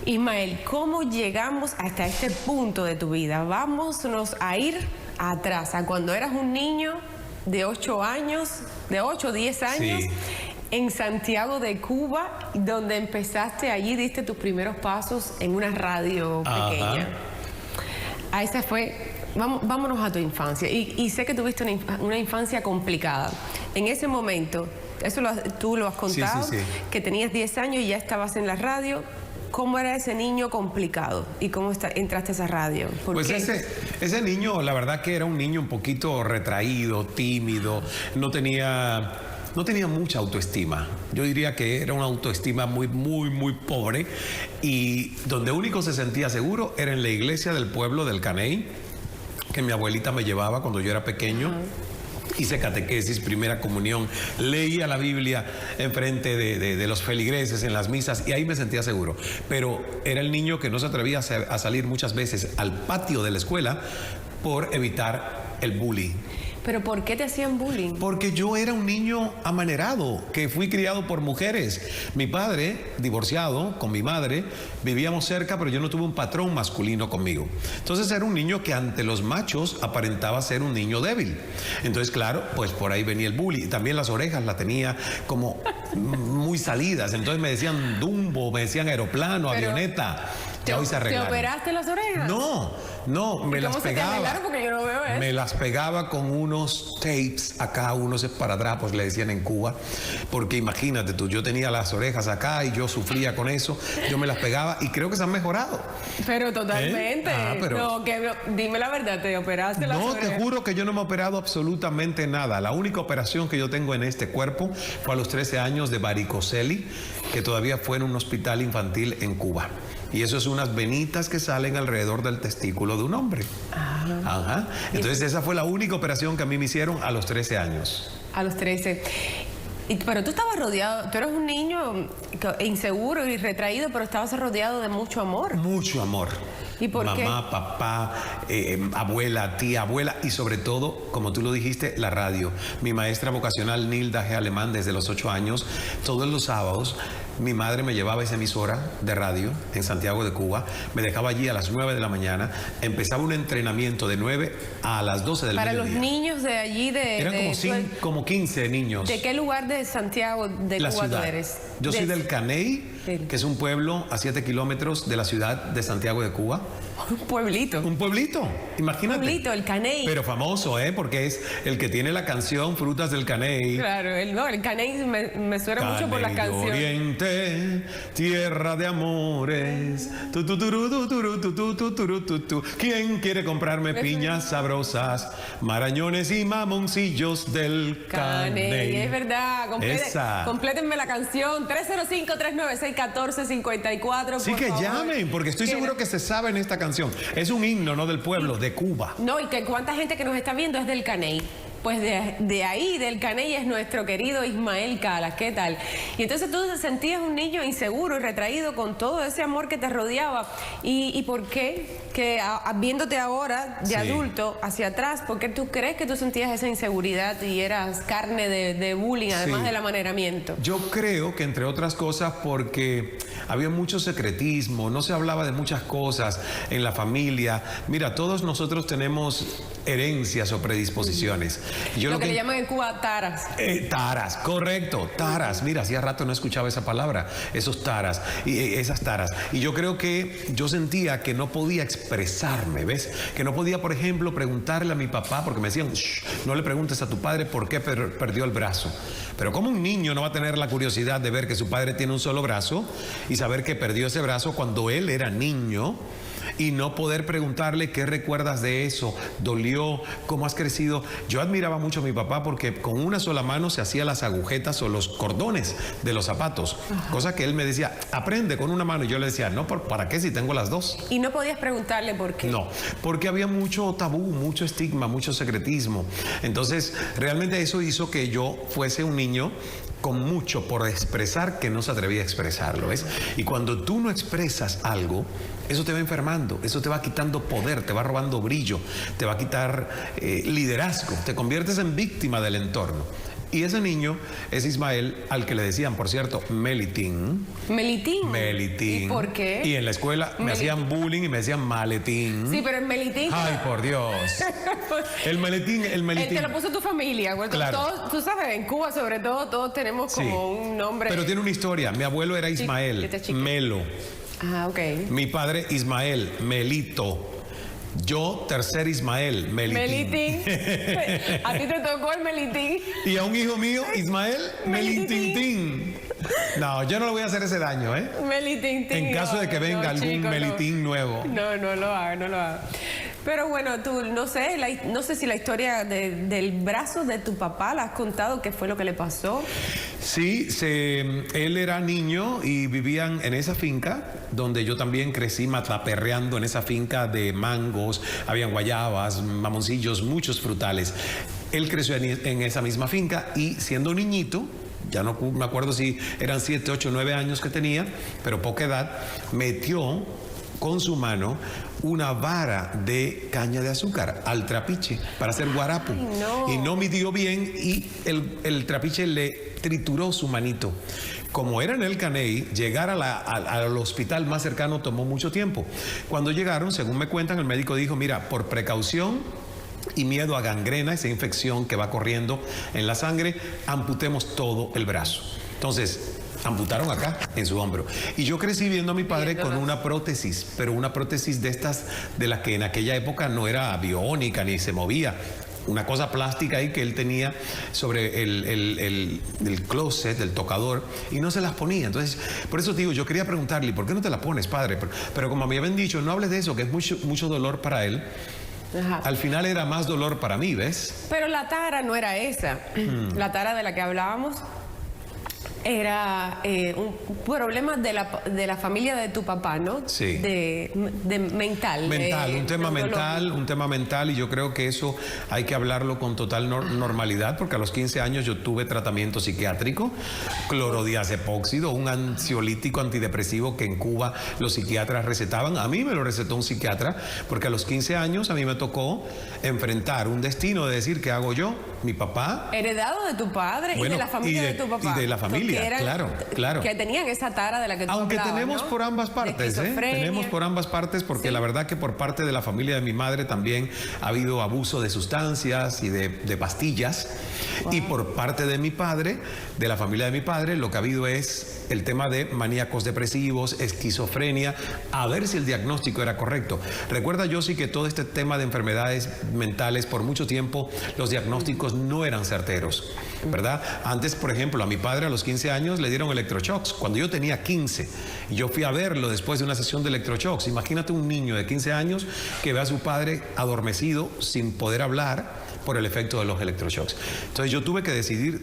Ismael, ¿cómo llegamos hasta este punto de tu vida? Vámonos a ir atrás, a cuando eras un niño de 8 años, de 8 o 10 años, sí, en Santiago de Cuba, donde empezaste allí, diste tus primeros pasos en una radio pequeña. A esa fue, vámonos a tu infancia. Y sé que tuviste una infancia complicada. En ese momento, tú lo has contado, sí, que tenías 10 años y ya estabas en la radio. ¿Cómo era ese niño complicado? ¿Y cómo entraste a esa radio? Pues ese niño, la verdad que era un niño un poquito retraído, tímido, no tenía mucha autoestima. Yo diría que era una autoestima muy pobre, y donde único se sentía seguro era en la iglesia del pueblo del Caney, que mi abuelita me llevaba cuando yo era pequeño. Hice catequesis, primera comunión, leía la Biblia enfrente de los feligreses en las misas, y ahí me sentía seguro. Pero era el niño que no se atrevía a salir muchas veces al patio de la escuela por evitar el bullying. ¿Pero por qué te hacían bullying? Porque yo era un niño amanerado, que fui criado por mujeres. Mi padre, divorciado con mi madre, vivíamos cerca, pero yo no tuve un patrón masculino conmigo. Entonces era un niño que ante los machos aparentaba ser un niño débil. Entonces, claro, pues por ahí venía el bullying. También las orejas las tenía como muy salidas. Entonces me decían Dumbo, me decían aeroplano, avioneta. ¿Te operaste las orejas? No, me las pegaba. Porque yo no veo eso. Me las pegaba con unos tapes acá, unos esparadrapos, le decían en Cuba, porque imagínate tú, yo tenía las orejas acá y yo sufría con eso, yo me las pegaba y creo que se han mejorado. Pero totalmente. No, dime la verdad, ¿te operaste las orejas? No, te juro que yo no me he operado absolutamente nada. La única operación que yo tengo en este cuerpo fue a los 13 años de varicoceli, que todavía fue en un hospital infantil en Cuba. Y eso es unas venitas que salen alrededor del testículo de un hombre. Ajá. Entonces esa fue la única operación que a mí me hicieron a los 13 años. A los 13. Pero tú estabas rodeado, tú eres un niño inseguro y retraído, pero estabas rodeado de mucho amor. Mucho amor. ¿Y por qué? Mamá, papá, abuela, tía, abuela, y sobre todo, como tú lo dijiste, la radio. Mi maestra vocacional, Nilda G. Alemán, desde los 8 años, todos los sábados, mi madre me llevaba a esa emisora de radio en Santiago de Cuba, me dejaba allí a las 9 de la mañana, empezaba un entrenamiento de 9 a las 12 del mediodía. Para los niños de allí Eran como 15 niños. ¿De qué lugar de Santiago de Cuba tú eres? Yo soy del Caney, que es un pueblo a 7 kilómetros de la ciudad de Santiago de Cuba. Un pueblito. Un pueblito, imagínate. Un pueblito, el Caney. Pero famoso, porque es el que tiene la canción Frutas del Caney. Claro, el Caney me suena mucho por las canciones. Oriente, tierra de amores. ¿Quién quiere comprarme piñas sabrosas, marañones y mamoncillos del Caney? Es verdad, complétenme la canción. 305-396-1454. Sí, que llamen, porque estoy seguro que se saben esta canción. Es un himno, ¿no?, del pueblo, de Cuba. No, y que cuánta gente que nos está viendo es del Caney. Pues de ahí, del Caney, es nuestro querido Ismael Calas. ¿Qué tal? Y entonces tú te sentías un niño inseguro y retraído con todo ese amor que te rodeaba. ¿Y por qué? Que viéndote ahora de adulto hacia atrás, ¿por qué tú crees que tú sentías esa inseguridad y eras carne de bullying, además del amaneramiento? Yo creo que, entre otras cosas, porque había mucho secretismo, no se hablaba de muchas cosas en la familia. Mira, todos nosotros tenemos herencias o predisposiciones. Lo que le llaman en Cuba taras. Taras, correcto, taras. Mira, hacía rato no escuchaba esa palabra, esos taras, esas taras. Y yo creo que yo sentía que no podía expresarme, ¿ves? Que no podía, por ejemplo, preguntarle a mi papá, porque me decían, no le preguntes a tu padre por qué perdió el brazo. Pero ¿cómo un niño no va a tener la curiosidad de ver que su padre tiene un solo brazo y saber que perdió ese brazo cuando él era niño? Y no poder preguntarle qué recuerdas de eso, dolió, cómo has crecido. Yo admiraba mucho a mi papá porque con una sola mano se hacía las agujetas o los cordones de los zapatos. Cosa que él me decía, aprende con una mano. Y yo le decía, no, ¿para qué si tengo las dos? ¿Y no podías preguntarle por qué? No, porque había mucho tabú, mucho estigma, mucho secretismo. Entonces, realmente eso hizo que yo fuese un niño con mucho por expresar que no se atrevía a expresarlo, ¿ves? Y cuando tú no expresas algo, eso te va enfermando, eso te va quitando poder, te va robando brillo, te va a quitar liderazgo, te conviertes en víctima del entorno. Y ese niño es Ismael, al que le decían, por cierto, Melitín. ¿Melitín? Melitín. ¿Y por qué? Y en la escuela me hacían bullying y me decían maletín. Sí, pero el Melitín... Ay, por Dios. El Melitín. Él te lo puso tu familia. Bueno, Claro. todos, tú sabes, en Cuba sobre todo, todos tenemos como un nombre... Pero tiene una historia. Mi abuelo era Ismael, Melo. Ah, ok. Mi padre Ismael, Melito. Yo, tercer Ismael, Melitín. Melitín. A ti te tocó el Melitín. Y a un hijo mío, Ismael, Melitín. No, yo no le voy a hacer ese daño, ¿eh? Melitín. En caso de que venga algún chico, Melitín nuevo. No, no lo haga, no lo haga. Pero bueno, tú, no sé si la historia del brazo de tu papá la has contado, qué fue lo que le pasó. Sí, él era niño y vivían en esa finca donde yo también crecí mataperreando en esa finca de mangos, habían guayabas, mamoncillos, muchos frutales. Él creció en esa misma finca y siendo niñito, ya no me acuerdo si eran 7, 8, 9 años que tenía, pero poca edad, metió con su mano una vara de caña de azúcar al trapiche para hacer guarapo. Ay, no. Y no midió bien y el trapiche le trituró su manito. Como era en el Caney, llegar al hospital más cercano tomó mucho tiempo. Cuando llegaron, según me cuentan, el médico dijo, mira, por precaución y miedo a gangrena, esa infección que va corriendo en la sangre, amputemos todo el brazo. Entonces, amputaron acá, en su hombro. Y yo crecí viendo a mi padre con una prótesis, pero una prótesis de estas, de las que en aquella época no era biónica ni se movía. Una cosa plástica ahí que él tenía sobre el closet, el tocador, y no se las ponía. Entonces, por eso digo, yo quería preguntarle, ¿por qué no te la pones, padre? Pero como me habían dicho, no hables de eso, que es mucho dolor para él. Ajá. Al final era más dolor para mí, ¿ves? Pero la tara no era esa. La tara de la que hablábamos era un problema de la familia de tu papá, ¿no? Sí. De mental. Mental, un tema neurológico. mental, y yo creo que eso hay que hablarlo con total normalidad, porque a los 15 años yo tuve tratamiento psiquiátrico, clorodiazepóxido, un ansiolítico antidepresivo que en Cuba los psiquiatras recetaban. A mí me lo recetó un psiquiatra, porque a los 15 años a mí me tocó enfrentar un destino de decir, ¿qué hago yo? Mi papá... Heredado de tu padre, bueno, y de la familia de tu papá. Y de la familia. Claro. Que tenían esa tara de la que tú Aunque hablabas, tenemos, ¿no?, por ambas partes, tenemos por ambas partes, porque sí, la verdad que por parte de la familia de mi madre también ha habido abuso de sustancias y de pastillas. Wow. Y por parte de mi padre, de la familia de mi padre, lo que ha habido es el tema de maníacos depresivos, esquizofrenia, a ver si el diagnóstico era correcto. Recuerda, Yossi, que todo este tema de enfermedades mentales, por mucho tiempo los diagnósticos no eran certeros, ¿verdad? Antes, por ejemplo, a mi padre a los 15 años le dieron electroshocks. Cuando yo tenía 15, y yo fui a verlo después de una sesión de electroshocks. Imagínate un niño de 15 años que ve a su padre adormecido, sin poder hablar, por el efecto de los electroshocks. Entonces yo tuve que decir,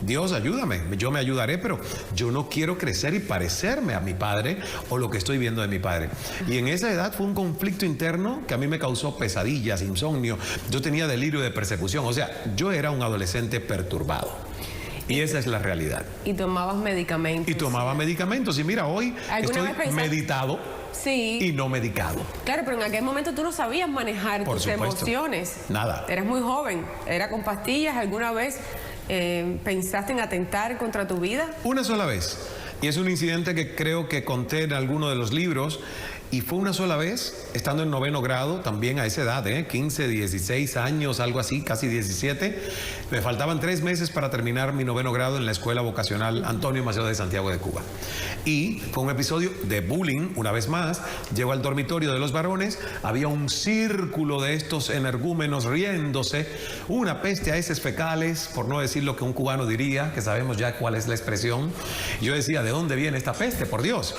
Dios, ayúdame, yo me ayudaré, pero yo no quiero crecer y parecerme a mi padre o lo que estoy viendo de mi padre. Y en esa edad fue un conflicto interno que a mí me causó pesadillas, insomnio. Yo tenía delirio de persecución. O sea, yo era un adolescente perturbado. Y esa es la realidad. Y tomabas medicamentos. Y tomaba medicamentos. Y mira, hoy estoy meditado, sí, y no medicado. Claro, pero en aquel momento tú no sabías manejar tus emociones. Nada. Eras muy joven. ¿Era con pastillas? ¿Alguna vez pensaste en atentar contra tu vida? Una sola vez. Y es un incidente que creo que conté en alguno de los libros. Y fue una sola vez, estando en 9º grado, también a esa edad, 15, 16 años, algo así, casi 17. Me faltaban 3 meses para terminar mi 9º grado en la Escuela Vocacional Antonio Maceo de Santiago de Cuba. Y fue un episodio de bullying, una vez más. Llego al dormitorio de los varones, había un círculo de estos energúmenos riéndose, una peste a heces fecales, por no decir lo que un cubano diría, que sabemos ya cuál es la expresión. Yo decía, ¿de dónde viene esta peste? Por Dios.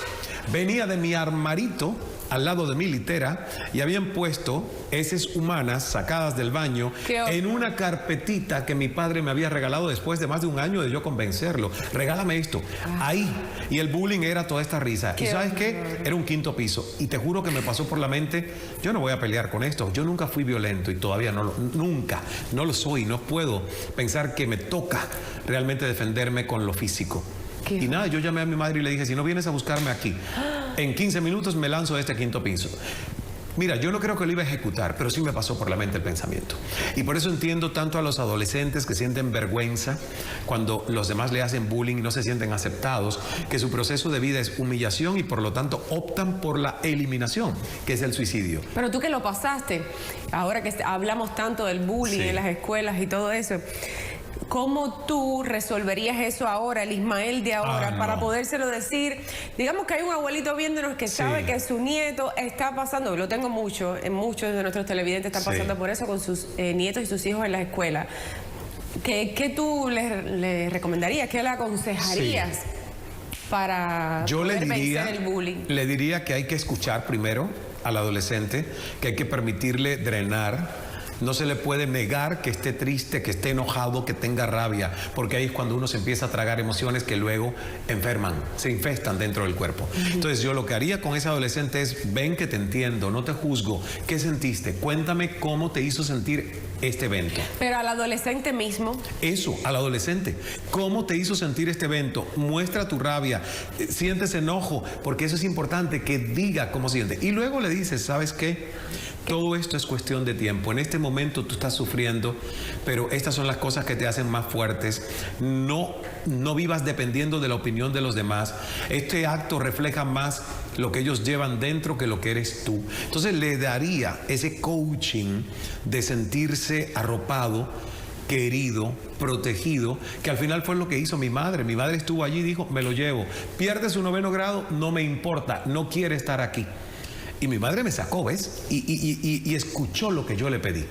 Venía de mi armarito al lado de mi litera y habían puesto heces humanas sacadas del baño en una carpetita que mi padre me había regalado después de más de un año de yo convencerlo. Regálame esto. Ahí. Y el bullying era toda esta risa. ¿Y sabes qué? Era un 5º piso. Y te juro que me pasó por la mente, yo no voy a pelear con esto. Yo nunca fui violento y todavía no lo soy. No puedo pensar que me toca realmente defenderme con lo físico. Y nada, yo llamé a mi madre y le dije, si no vienes a buscarme aquí, en 15 minutos me lanzo de este 5º piso. Mira, yo no creo que lo iba a ejecutar, pero sí me pasó por la mente el pensamiento. Y por eso entiendo tanto a los adolescentes que sienten vergüenza cuando los demás le hacen bullying y no se sienten aceptados, que su proceso de vida es humillación y por lo tanto optan por la eliminación, que es el suicidio. Pero tú que lo pasaste, ahora que hablamos tanto del bullying en las escuelas y todo eso, ¿cómo tú resolverías eso ahora, el Ismael de ahora, para podérselo decir? Digamos que hay un abuelito viéndonos que sabe que su nieto está pasando, lo tengo mucho, en muchos de nuestros televidentes están pasando por eso con sus nietos y sus hijos en la escuela. ¿Qué tú le recomendarías? ¿Qué le aconsejarías para poder vencer el bullying? Le diría que hay que escuchar primero al adolescente, que hay que permitirle drenar. No se le puede negar que esté triste, que esté enojado, que tenga rabia, porque ahí es cuando uno se empieza a tragar emociones que luego enferman, se infestan dentro del cuerpo. Entonces yo lo que haría con ese adolescente es, ven que te entiendo, no te juzgo, ¿qué sentiste? Cuéntame cómo te hizo sentir este evento. Pero al adolescente mismo. Eso, al adolescente. ¿Cómo te hizo sentir este evento? Muestra tu rabia, sientes enojo, porque eso es importante, que diga cómo siente. Y luego le dices, ¿sabes qué? Todo esto es cuestión de tiempo. En este momento tú estás sufriendo, pero estas son las cosas que te hacen más fuertes. No vivas dependiendo de la opinión de los demás. Este acto refleja más lo que ellos llevan dentro que lo que eres tú. Entonces le daría ese coaching de sentirse arropado, querido, protegido, que al final fue lo que hizo mi madre. Mi madre estuvo allí y dijo, me lo llevo. Pierde su 9º grado, no me importa, no quiere estar aquí. Y mi madre me sacó, ¿ves? Y escuchó lo que yo le pedí.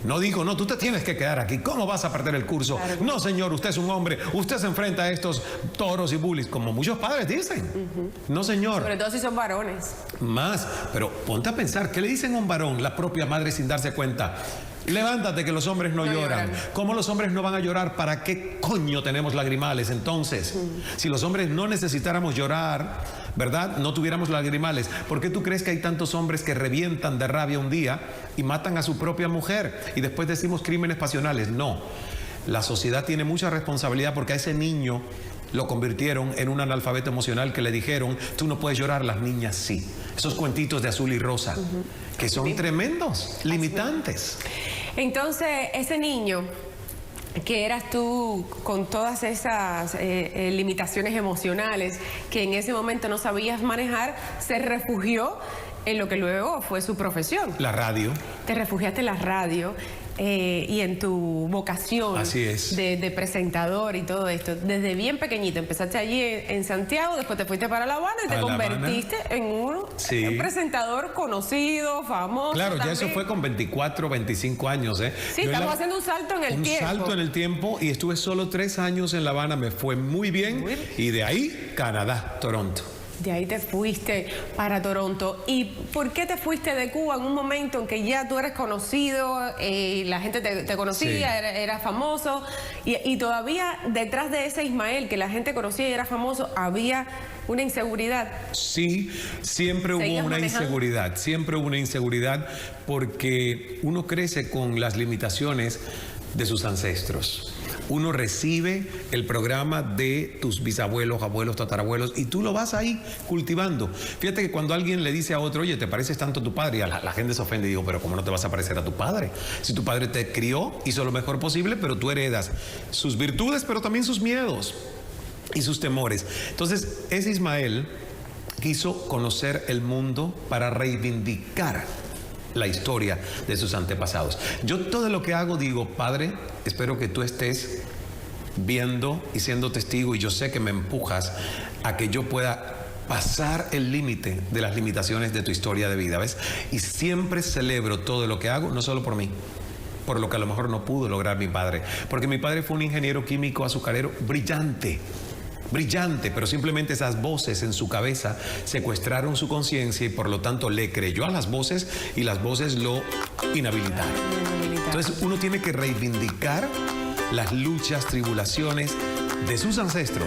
No dijo, no, tú te tienes que quedar aquí. ¿Cómo vas a perder el curso? Claro. No, señor, usted es un hombre. Usted se enfrenta a estos toros y bullies, como muchos padres dicen. No, señor. Sobre todo si son varones. Más. Pero ponte a pensar, ¿qué le dicen a un varón, la propia madre, sin darse cuenta? Levántate, que los hombres no lloran. ¿Cómo los hombres no van a llorar? ¿Para qué coño tenemos lagrimales entonces? Si los hombres no necesitáramos llorar, ¿verdad? No tuviéramos lagrimales. ¿Por qué tú crees que hay tantos hombres que revientan de rabia un día y matan a su propia mujer? Y después decimos crímenes pasionales. No. La sociedad tiene mucha responsabilidad porque a ese niño lo convirtieron en un analfabeto emocional que le dijeron, tú no puedes llorar, las niñas sí. Esos cuentitos de azul y rosa, que son tremendos, limitantes. Entonces, ese niño que eras tú con todas esas limitaciones emocionales que en ese momento no sabías manejar, se refugió en lo que luego fue su profesión. La radio. Te refugiaste en la radio y en tu vocación. Así es. De presentador y todo esto. Desde bien pequeñito, empezaste allí en Santiago, después te fuiste para La Habana y te convertiste en un presentador conocido, famoso. Claro, también. Ya eso fue con 24, 25 años, ¿eh? Sí, estamos haciendo un salto en el tiempo. Un salto en el tiempo y estuve solo 3 años en La Habana, me fue muy bien. Y de ahí, Canadá, Toronto. De ahí te fuiste para Toronto. ¿Y por qué te fuiste de Cuba en un momento en que ya tú eres conocido, la gente te conocía, era famoso, y todavía detrás de ese Ismael que la gente conocía y era famoso, había una inseguridad? Sí, siempre hubo una inseguridad, porque uno crece con las limitaciones de sus ancestros. Uno recibe el programa de tus bisabuelos, abuelos, tatarabuelos y tú lo vas ahí cultivando. Fíjate que cuando alguien le dice a otro, oye, ¿te pareces tanto a tu padre? Y la gente se ofende y digo, pero ¿cómo no te vas a parecer a tu padre? Si tu padre te crió, hizo lo mejor posible, pero tú heredas sus virtudes, pero también sus miedos y sus temores. Entonces, ese Ismael quiso conocer el mundo para reivindicar la historia de sus antepasados. Yo todo lo que hago digo, Padre, espero que tú estés viendo y siendo testigo, y yo sé que me empujas a que yo pueda pasar el límite de las limitaciones de tu historia de vida, ¿ves? Y siempre celebro todo lo que hago, no solo por mí, por lo que a lo mejor no pudo lograr mi padre, porque mi padre fue un ingeniero químico azucarero brillante, pero simplemente esas voces en su cabeza secuestraron su conciencia y por lo tanto le creyó a las voces y las voces lo inhabilitaron. Entonces uno tiene que reivindicar las luchas, tribulaciones de sus ancestros